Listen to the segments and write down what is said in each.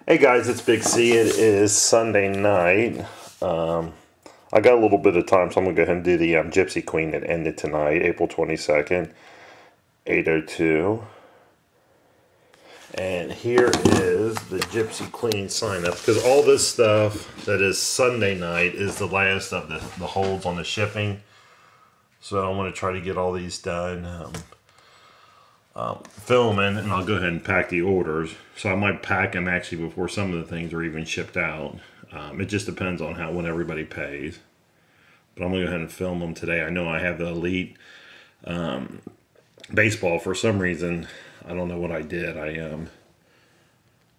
Hey guys, it's Big C. It is Sunday night. I got a little bit of time, so I'm going to go ahead and do the Gypsy Queen that ended tonight, April 22nd, 8:02. And here is the Gypsy Queen sign up, because all this stuff that is Sunday night is the last of the holds on the shipping. So I want to try to get all these done. Filming, and I'll go ahead and pack the orders. So I might pack them actually before some of the things are even shipped out. It just depends on when everybody pays. But I'm going to go ahead and film them today. I know I have the Elite baseball. For some reason, I don't know what I did. I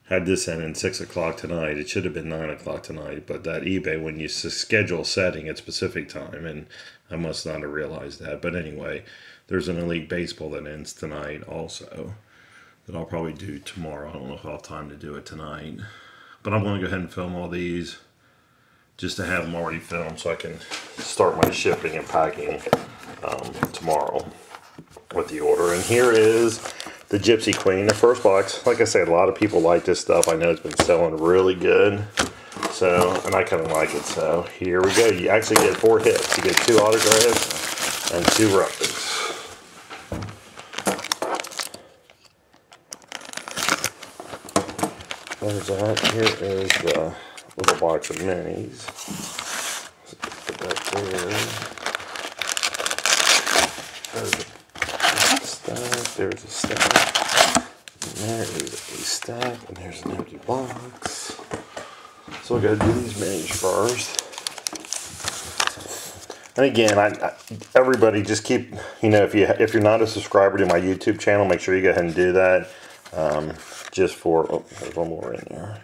had this in 6 o'clock tonight. It should have been 9 o'clock tonight. But that eBay, when you schedule setting at specific time, and I must not have realized that. But anyway, there's an Elite baseball that ends tonight also that I'll probably do tomorrow. I don't know if I'll have time to do it tonight. But I'm going to go ahead and film all these just to have them already filmed so I can start my shipping and packing tomorrow with the order. And here is the Gypsy Queen, the first box. Like I said, a lot of people like this stuff. I know it's been selling really good. So, and I kind of like it. So here we go. You actually get 4 hits. You get 2 autographs and 2 records. There's that. Here is the little box of minis. Put that there. There's a stack. There's a stack. And there is a stack. And there's an empty box. So we're going to do these minis first. And again, everybody just keep, if you're not a subscriber to my YouTube channel, make sure you go ahead and do that. Just for, oh, there's one more in there.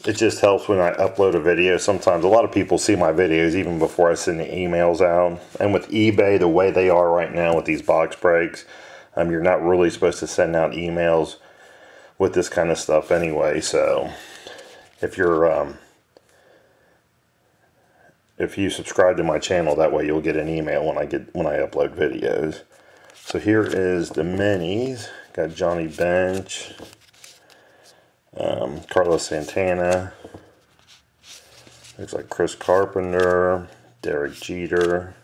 It just helps when I upload a video. Sometimes a lot of people see my videos even before I send the emails out. And with eBay, the way they are right now with these box breaks, you're not really supposed to send out emails with this kind of stuff anyway. So if you subscribe to my channel, that way you'll get an email when I upload videos. So here is the minis. Got Johnny Bench, Carlos Santana, looks like Chris Carpenter, Derek Jeter,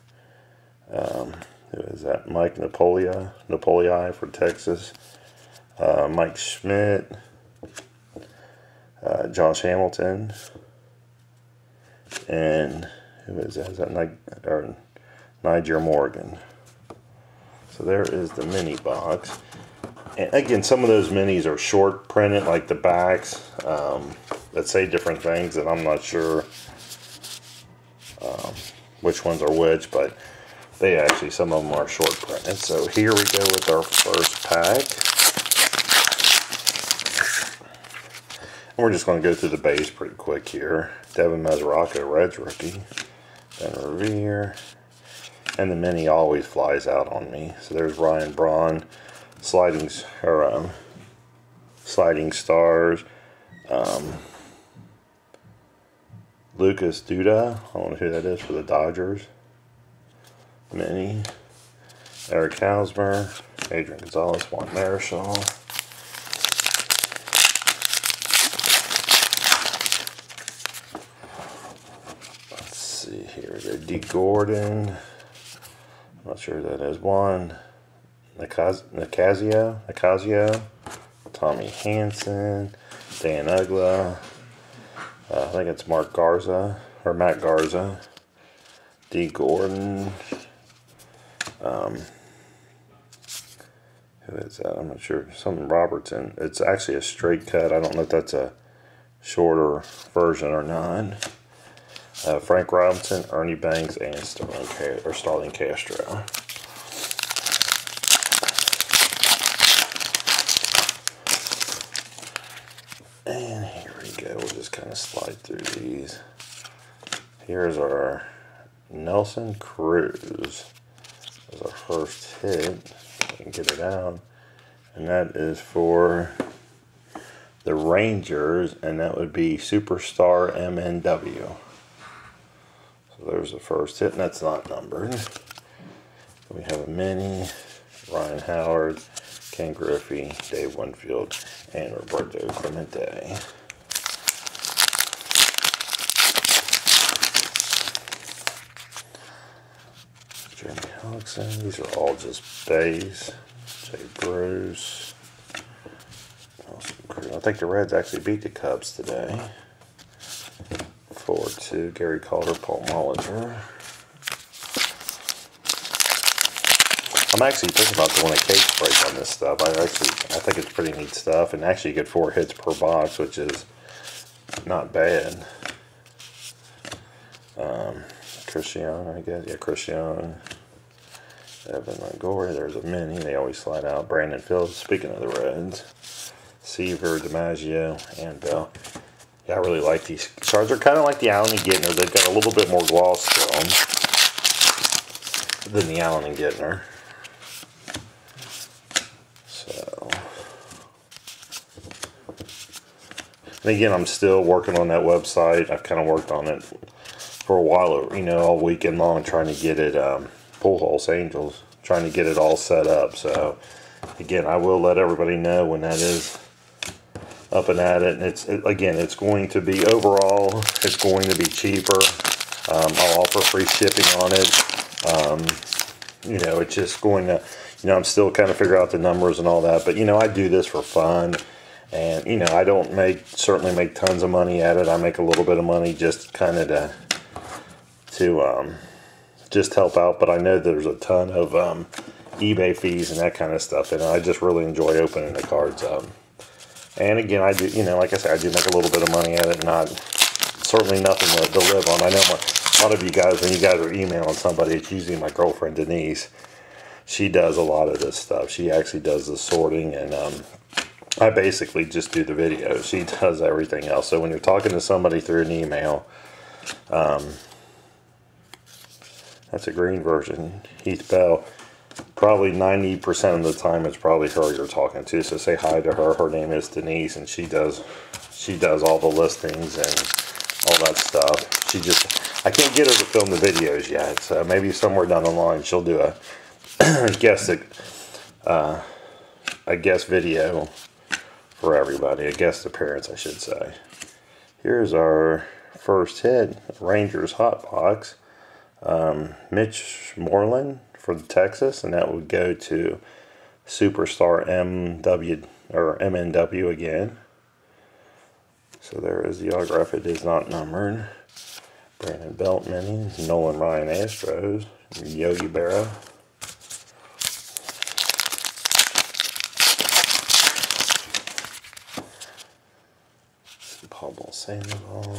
who is that? Mike Napoleon for Texas, Mike Schmidt, Josh Hamilton, and who is that? Is that Niger Morgan? So there is the mini box. And again, some of those minis are short printed, like the backs that say different things, and I'm not sure which ones are which, but some of them are short printed. So here we go with our first pack. And we're just going to go through the base pretty quick here. Devin Mesoraco, Reds rookie. Ben Revere. And the mini always flies out on me. So there's Ryan Braun. Sliding stars. Lucas Duda, I don't know who that is for the Dodgers. Mini. Eric Hosmer, Adrian Gonzalez, Juan Marichal. Let's see here. The D. Gordon. I'm not sure who that is. Juan Nicasio, Tommy Hansen, Dan Ugla, I think it's Matt Garza, D. Gordon, who is that? I'm not sure, something Robertson. It's actually a straight cut. I don't know if that's a shorter version or not. Frank Robinson, Ernie Banks, and Starling Castro. And here we go. We'll just kind of slide through these. Here's our Nelson Cruz. That's our first hit. I can get it out. And that is for the Rangers, and that would be Superstar MNW. So there's the first hit, and that's not numbered. We have a mini, Ryan Howard, Ken Griffey, Dave Winfield, and Roberto Clemente. Jeremy Hellickson. These are all just bays. Jay Bruce. I think the Reds actually beat the Cubs today. 4-2. Gary Calder, Paul Mollinger. I'm actually thinking about doing a case break on this stuff. I think it's pretty neat stuff, and actually you get 4 hits per box, which is not bad. Christian, I guess. Yeah, Christian. Evan Longoria. There's a mini. They always slide out. Brandon Phillips. Speaking of the Reds. Seaver, DiMaggio, and Bell. Yeah, I really like these cards. They're kind of like the Allen and Gittner. They've got a little bit more gloss to them than the Allen and Gittner. So, and again, I'm still working on that website. I've kind of worked on it for a while, you know, all weekend long, trying to get it, Pujols Angels, trying to get it all set up. So, again, I will let everybody know when that is up and at it. And again, it's going to be overall, it's going to be cheaper. I'll offer free shipping on it. You know, it's just going to, you know, I'm still kind of figuring out the numbers and all that. But, you know, I do this for fun. And, you know, I don't certainly make tons of money at it. I make a little bit of money just kind of to just help out. But I know there's a ton of eBay fees and that kind of stuff. And I just really enjoy opening the cards up. And again, I do, you know, like I said, I do make a little bit of money at it. Certainly nothing to live on. I know a lot of you guys, when you guys are emailing somebody, it's usually my girlfriend Denise. She does a lot of this stuff. She actually does the sorting, and I basically just do the videos. She does everything else. So when you're talking to somebody through an email, that's a green version. Heath Bell. Probably 90% of the time it's probably her you're talking to. So say hi to her. Her name is Denise, and she does all the listings and all that stuff. I can't get her to film the videos yet. So maybe somewhere down the line she'll do a guest video for everybody. A guest appearance, I should say. Here's our first hit, Rangers Hot Box. Mitch Moreland for Texas, and that would go to Superstar MNW again. So there is the autograph. It is not numbered. Brandon Belt mini, Nolan Ryan Astros, Yogi Berra. Pablo Sandoval.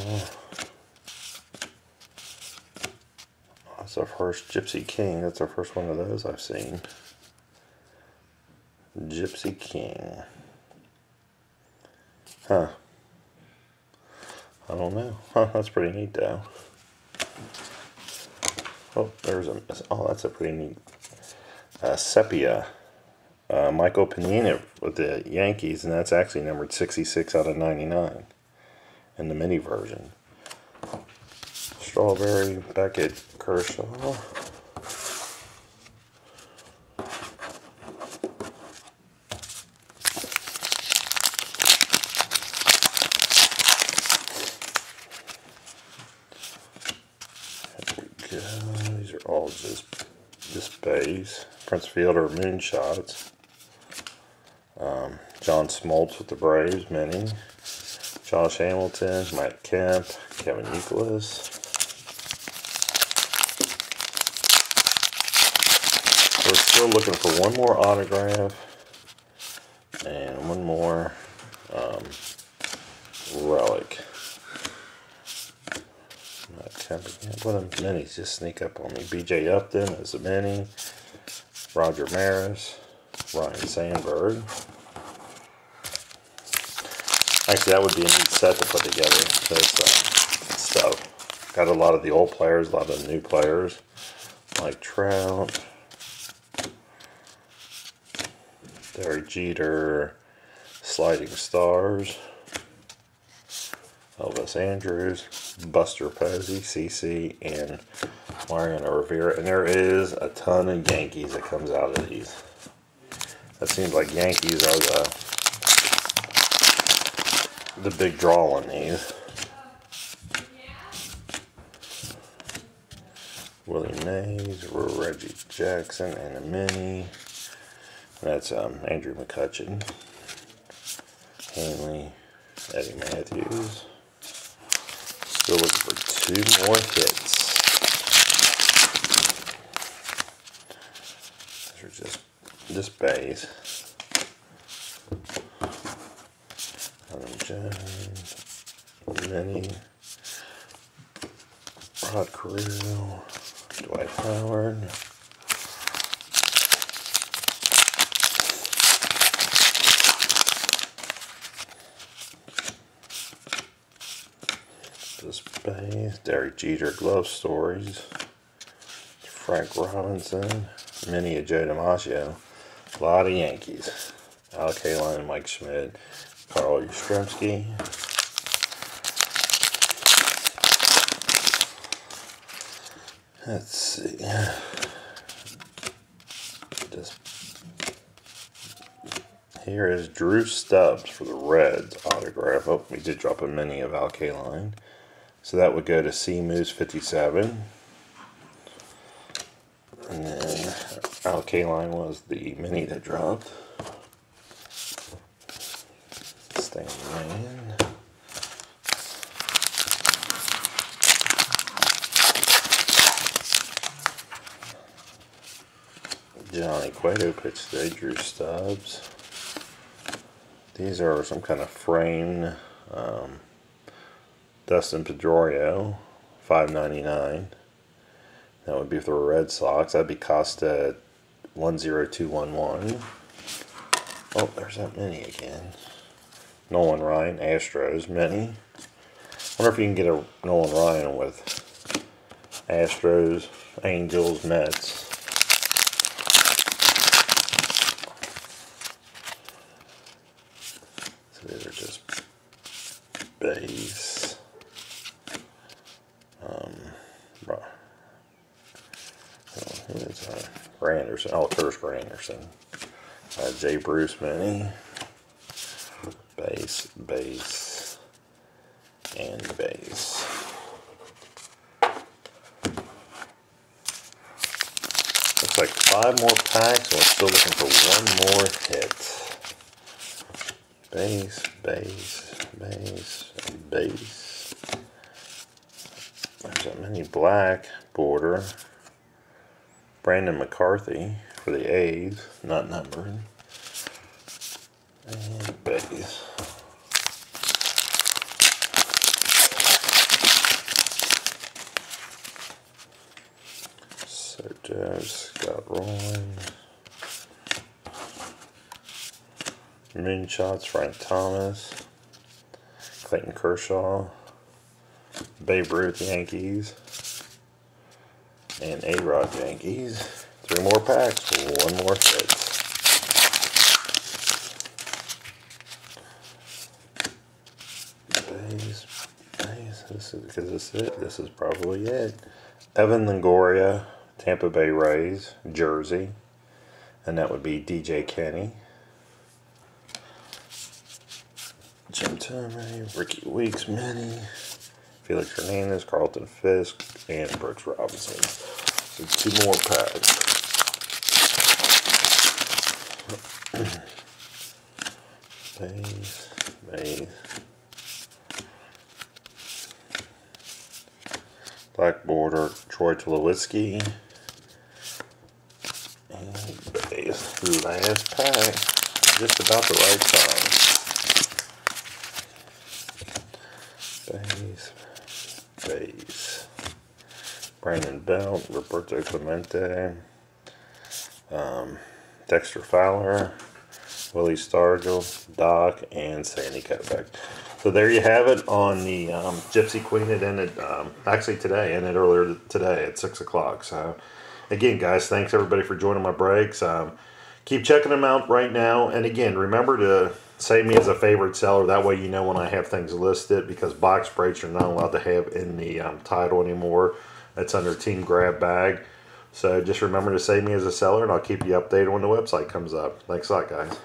That's our first Gypsy King. That's our first one of those I've seen. Gypsy King. Huh. I don't know. Huh, that's pretty neat though. Oh, that's a pretty neat sepia. Michael Pineda with the Yankees, and that's actually numbered 66 out of 99 in the mini version. Strawberry, Beckett, Kershaw. There we go. These are all just bays. Prince Fielder moonshots. John Smoltz with the Braves mini. Josh Hamilton, Mike Kemp, Kevin Youkilis. We're still looking for one more autograph and one more relic. Mike Kemp again. What a minis just sneak up on me. BJ Upton is a mini. Roger Maris, Ryan Sandberg. Actually, that would be a neat set to put together. This stuff. Got a lot of the old players, a lot of the new players, like Trout, Derek Jeter, Sliding Stars, Elvis Andrews, Buster Posey, CC, and Mariano Rivera. And there is a ton of Yankees that comes out of these. That seems like Yankees are the big draw on these. Willie Mays, Reggie Jackson, and a mini. That's Andrew McCutcheon, Hanley, Eddie Matthews. Still looking for 2 more hits. These are just base. Adam Jones, mini. Rod Carew, Dwight Howard. This base, Derek Jeter glove stories. Frank Robinson, mini of Joe DiMaggio. A lot of Yankees. Al Kaline, Mike Schmidt, Carl Yastrzemski. Let's see. Here is Drew Stubbs for the Reds autograph. Oh, we did drop a mini of Al Kaline. So that would go to C Moose 57. And then Al Kaline was the mini that dropped. Stan Man. Johnny Cueto pitched today, Drew Stubbs. These are some kind of framed Dustin Pedroia, $5.99. That would be for the Red Sox. That'd be Costa 10211. Oh, there's that mini again. Nolan Ryan, Astros mini. Wonder if you can get a Nolan Ryan with Astros, Angels, Mets. So these are just base. Who is Granderson? Oh, Curtis Granderson. Jay Bruce mini. Base, base, and base. Looks like 5 more packs, and we're still looking for 1 more hit. Base, base, base, and base. There's that mini black border. Brandon McCarthy for the A's, not numbered. And base. Sergio, Scott Rowland. Moonshots, Frank Thomas. Clayton Kershaw. Babe Ruth, Yankees. And A-Rod, Yankees. 3 more packs, 1 more hit. Base, base. This is it. This is probably it. Evan Longoria, Tampa Bay Rays, jersey. And that would be DJ Kenny. Jim Tomei, Ricky Weeks mini. Felix Hernandez, Carlton Fisk, and Brooks Robinson. So 2 more packs. Base, base. Black border, Troy Tulowitzki. And base. Last pack. Just about the right size. Base. Base. Brandon Belt, Roberto Clemente, Dexter Fowler, Willie Stargell, Doc, and Sandy Koufax. So there you have it on the Gypsy Queen. It ended actually today, ended earlier today at 6 o'clock. So again, guys, thanks everybody for joining my breaks. Keep checking them out right now. And again, remember to save me as a favorite seller. That way you know when I have things listed, because box breaks are not allowed to have in the title anymore. That's under Team Grab Bag. So just remember to save me as a seller, and I'll keep you updated when the website comes up. Thanks a lot, guys.